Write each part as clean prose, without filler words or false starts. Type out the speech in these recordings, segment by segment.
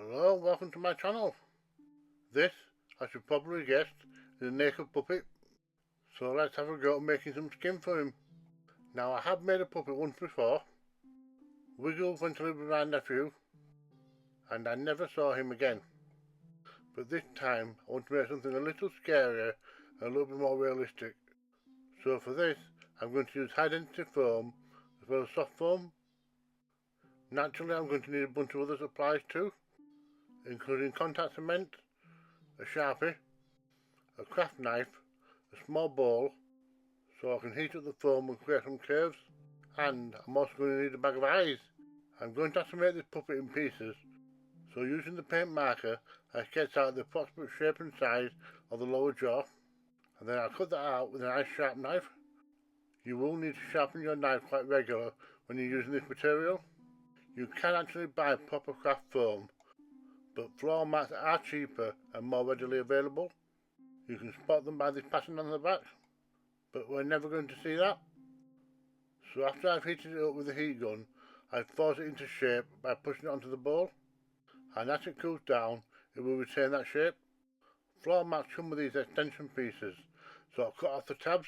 Hello, welcome to my channel. This, as you probably guessed, is a naked puppet. So let's have a go at making some skin for him. Now I have made a puppet once before. Wiggle went to live with my nephew, and I never saw him again. But this time I want to make something a little scarier and a little bit more realistic. So for this I'm going to use high density foam as well as soft foam. Naturally I'm going to need a bunch of other supplies too, including contact cement, a sharpie, a craft knife, a small bowl so I can heat up the foam and create some curves, and I'm also going to need a bag of eyes. I'm going to have to make this puppet in pieces, so using the paint marker I sketch out the approximate shape and size of the lower jaw, and then I'll cut that out with a nice sharp knife. You will need to sharpen your knife quite regular when you're using this material. You can actually buy proper craft foam, but floor mats are cheaper and more readily available. You can spot them by this pattern on the back, but we're never going to see that. So after I've heated it up with the heat gun, I force it into shape by pushing it onto the bowl, and as it cools down it will retain that shape. Floor mats come with these extension pieces, so I'll cut off the tabs.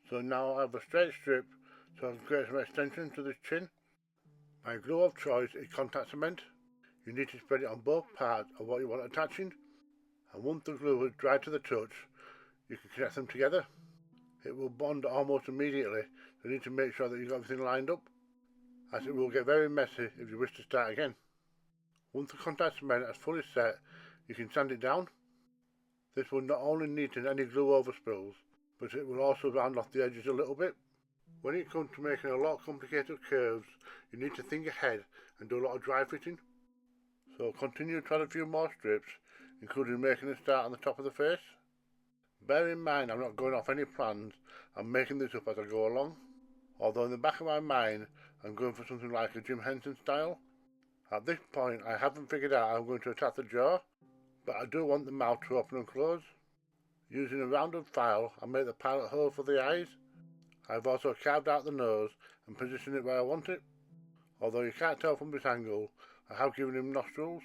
So now I have a straight strip so I can create some extension to this chin. My glue of choice is contact cement. You need to spread it on both parts of what you want attaching, and once the glue is dry to the touch, you can connect them together. It will bond almost immediately, so you need to make sure that you've got everything lined up, as it will get very messy if you wish to start again. Once the contact cement is fully set, you can sand it down. This will not only neaten any glue overspills, but it will also round off the edges a little bit. When it comes to making a lot of complicated curves, you need to think ahead and do a lot of dry fitting. So continue to add a few more strips, including making a start on the top of the face. Bear in mind I'm not going off any plans, I'm making this up as I go along. Although in the back of my mind I'm going for something like a Henson style. At this point I haven't figured out how I'm going to attach the jaw, but I do want the mouth to open and close. Using a rounded file I make the pilot hole for the eyes. I've also carved out the nose and positioned it where I want it. Although you can't tell from this angle, I have given him nostrils.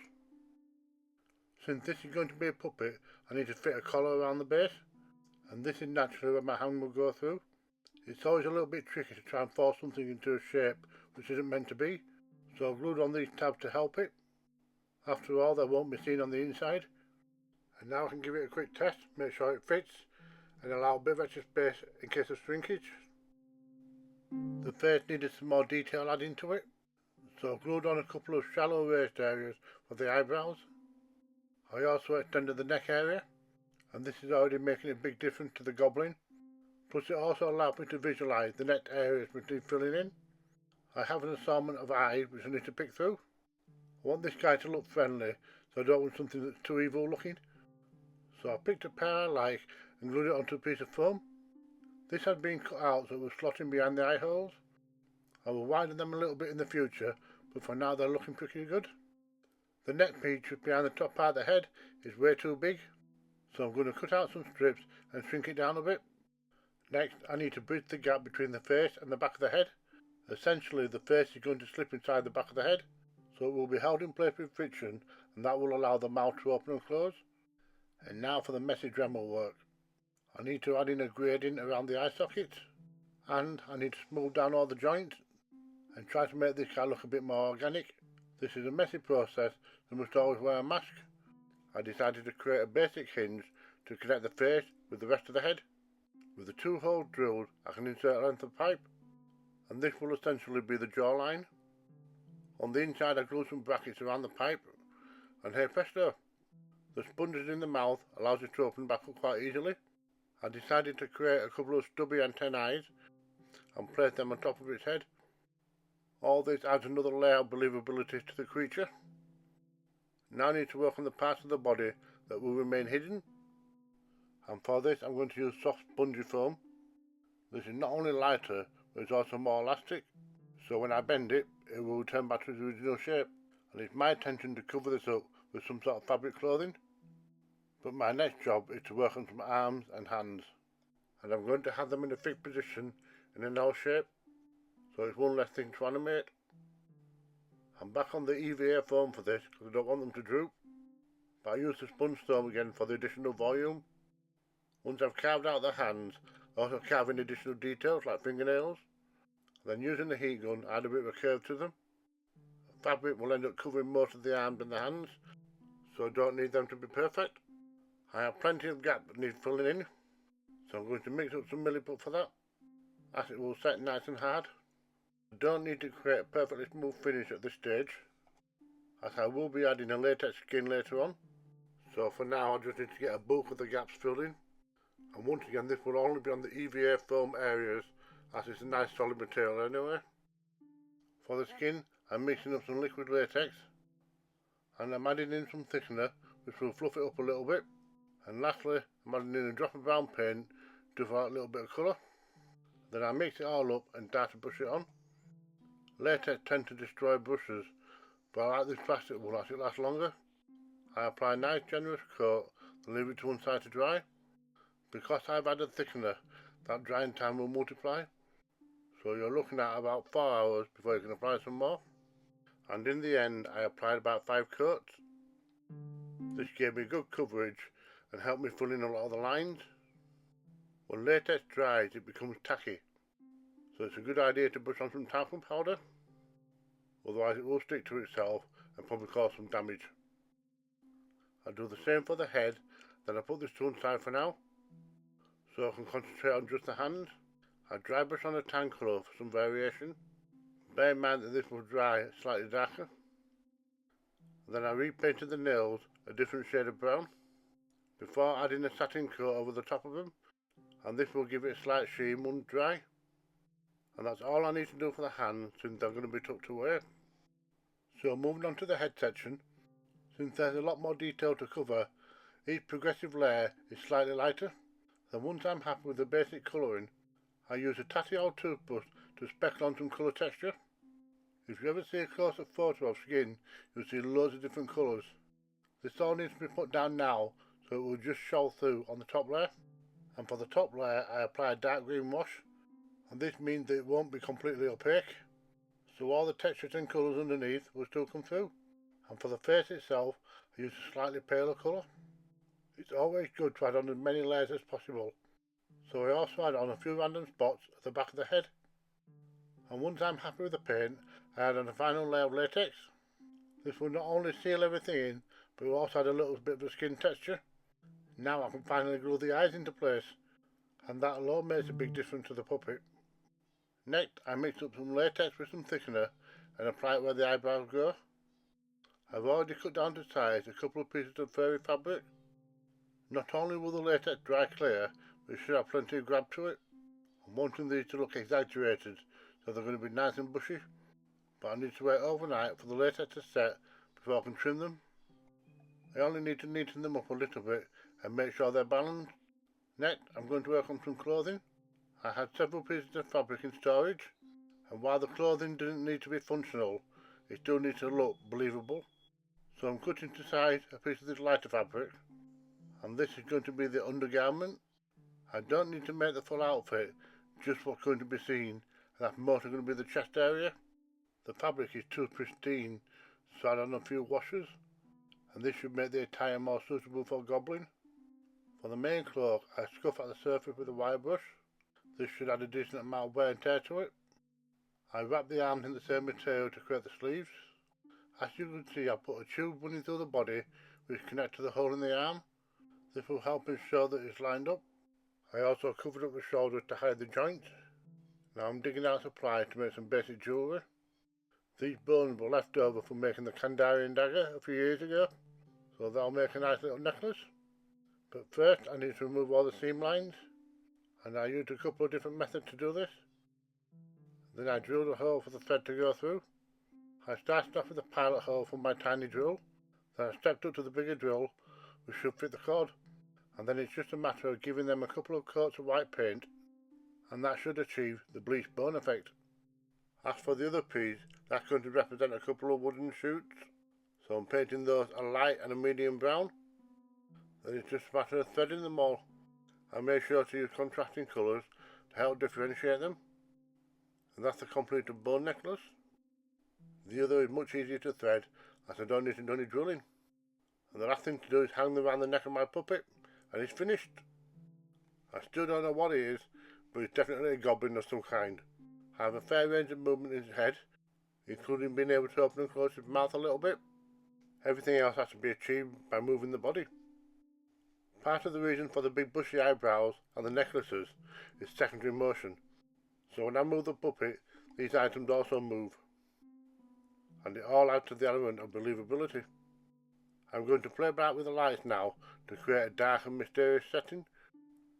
Since this is going to be a puppet, I need to fit a collar around the base, and this is naturally where my hand will go through. It's always a little bit tricky to try and force something into a shape which isn't meant to be, so I've glued on these tabs to help it. After all, they won't be seen on the inside. And now I can give it a quick test, make sure it fits, and allow a bit of extra space in case of shrinkage. The face needed some more detail adding to it, so I've glued on a couple of shallow raised areas for the eyebrows. I also extended the neck area, and this is already making a big difference to the goblin. Plus it also allows me to visualise the neck areas which need filling in. I have an assortment of eyes which I need to pick through. I want this guy to look friendly, so I don't want something that's too evil looking. So I picked a pair I like and glued it onto a piece of foam. This had been cut out so it was slotting behind the eye holes. I will widen them a little bit in the future, but for now they're looking pretty good. The neck piece just behind the top part of the head is way too big, so I'm going to cut out some strips and shrink it down a bit. Next I need to bridge the gap between the face and the back of the head. Essentially the face is going to slip inside the back of the head, so it will be held in place with friction, and that will allow the mouth to open and close. And now for the messy Dremel work. I need to add in a grading around the eye sockets, and I need to smooth down all the joints and try to make this guy look a bit more organic. This is a messy process, so I must always wear a mask. I decided to create a basic hinge to connect the face with the rest of the head. With the 2 holes drilled I can insert a length of pipe, and this will essentially be the jawline. On the inside I glue some brackets around the pipe, and hey presto! The sponges in the mouth allows it to open back up quite easily. I decided to create a couple of stubby antennae and place them on top of its head. All this adds another layer of believability to the creature. Now I need to work on the parts of the body that will remain hidden, and for this I'm going to use soft spongy foam. This is not only lighter but it's also more elastic, so when I bend it, it will return back to its original shape, and it's my intention to cover this up with some sort of fabric clothing. But my next job is to work on some arms and hands, and I'm going to have them in a fixed position in an L shape, so it's one less thing to animate. I'm back on the EVA foam for this because I don't want them to droop, but I use the sponge foam again for the additional volume. Once I've carved out the hands, I also carve in additional details like fingernails. Then using the heat gun, add a bit of a curve to them. The fabric will end up covering most of the arms and the hands, so I don't need them to be perfect. I have plenty of gap that need filling in, so I'm going to mix up some milliput for that, as it will set nice and hard. I don't need to create a perfectly smooth finish at this stage, as I will be adding a latex skin later on, so for now I just need to get a bulk of the gaps filled in. And once again, this will only be on the EVA foam areas, as it's a nice solid material anyway. For the skin, I'm mixing up some liquid latex, and I'm adding in some thickener which will fluff it up a little bit. And lastly, I'm adding in a drop of brown paint to for a little bit of colour. Then I mix it all up and start to brush it on. Latex tends to destroy brushes, but I like this plastic one as it lasts longer. I apply a nice generous coat and leave it to one side to dry. Because I've added thickener, that drying time will multiply, so you're looking at about 4 hours before you can apply some more. And in the end, I applied about 5 coats. This gave me good coverage and helped me fill in a lot of the lines. When latex dries, it becomes tacky, so it's a good idea to brush on some talcum powder, otherwise it will stick to itself and probably cause some damage. I do the same for the head, then I put this to one side for now, so I can concentrate on just the hands. I dry brush on a tan colour for some variation. Bear in mind that this will dry slightly darker. Then I repainted the nails a different shade of brown before adding a satin coat over the top of them, and this will give it a slight sheen once dry. And that's all I need to do for the hands, since they're going to be tucked away. So moving on to the head section, since there's a lot more detail to cover, each progressive layer is slightly lighter. Then once I'm happy with the basic colouring, I use a tatty old toothbrush to speckle on some colour texture. If you ever see a close-up photo of skin, you'll see loads of different colours. This all needs to be put down now, so it will just show through on the top layer. And for the top layer, I apply a dark green wash, and this means that it won't be completely opaque, so all the textures and colours underneath will still come through. And for the face itself, I use a slightly paler colour. It's always good to add on as many layers as possible, so I also add on a few random spots at the back of the head. And once I'm happy with the paint, I add on a final layer of latex. This will not only seal everything in, but will also add a little bit of the skin texture. Now I can finally glue the eyes into place, and that alone makes a big difference to the puppet. Next, I mix up some latex with some thickener and apply it where the eyebrows go. I've already cut down to size a couple of pieces of furry fabric. Not only will the latex dry clear, but it should have plenty of grab to it. I'm wanting these to look exaggerated, so they're going to be nice and bushy, but I need to wait overnight for the latex to set before I can trim them. I only need to neaten them up a little bit and make sure they're balanced. Next, I'm going to work on some clothing. I had several pieces of fabric in storage, and while the clothing didn't need to be functional, it still needs to look believable. So I'm cutting to size a piece of this lighter fabric, and this is going to be the undergarment. I don't need to make the full outfit, just what's going to be seen, and that's mostly going to be the chest area. The fabric is too pristine, so I add on a few washes, and this should make the attire more suitable for gobbling. For the main cloak, I scuff at the surface with a wire brush. This should add a decent amount of wear and tear to it. I wrap the arms in the same material to create the sleeves. As you can see, I put a tube running through the body which connects to the hole in the arm. This will help ensure that it's lined up. I also covered up the shoulders to hide the joints. Now I'm digging out supply to make some basic jewellery. These bones were left over from making the Kandarian dagger a few years ago, so that'll make a nice little necklace. But first I need to remove all the seam lines, and I used a couple of different methods to do this. Then I drilled a hole for the thread to go through. I started off with a pilot hole from my tiny drill, then I stepped up to the bigger drill which should fit the cord, and then it's just a matter of giving them a couple of coats of white paint, and that should achieve the bleached bone effect. As for the other piece, that's going to represent a couple of wooden shoots, so I'm painting those a light and a medium brown. Then it's just a matter of threading them all. I made sure to use contrasting colours to help differentiate them. And that's the completed bone necklace. The other is much easier to thread as I don't need to do any drilling. And the last thing to do is hang them around the neck of my puppet and it's finished. I still don't know what it is, but it's definitely a goblin of some kind. I have a fair range of movement in his head, including being able to open and close his mouth a little bit. Everything else has to be achieved by moving the body. Part of the reason for the big bushy eyebrows and the necklaces is secondary motion, so when I move the puppet, these items also move, and it all adds to the element of believability. I'm going to play about with the lights now to create a dark and mysterious setting,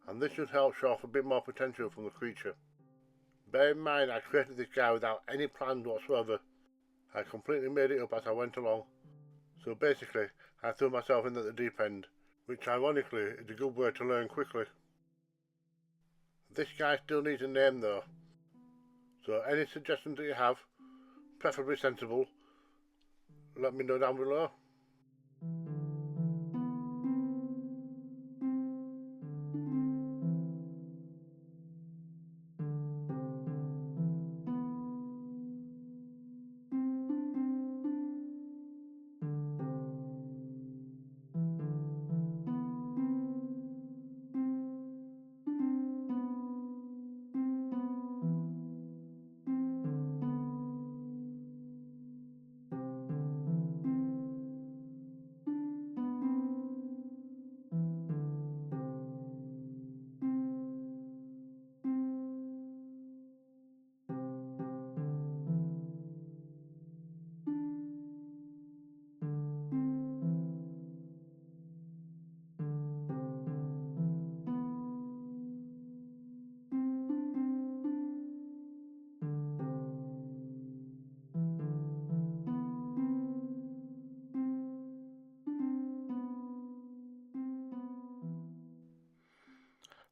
and this should help show off a bit more potential from the creature. Bear in mind I created this guy without any plans whatsoever. I completely made it up as I went along, so basically I threw myself in at the deep end, which ironically is a good way to learn quickly. This guy still needs a name though, so any suggestions that you have, preferably sensible, let me know down below.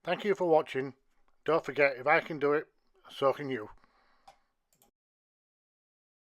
Thank you for watching. Don't forget, if I can do it, so can you.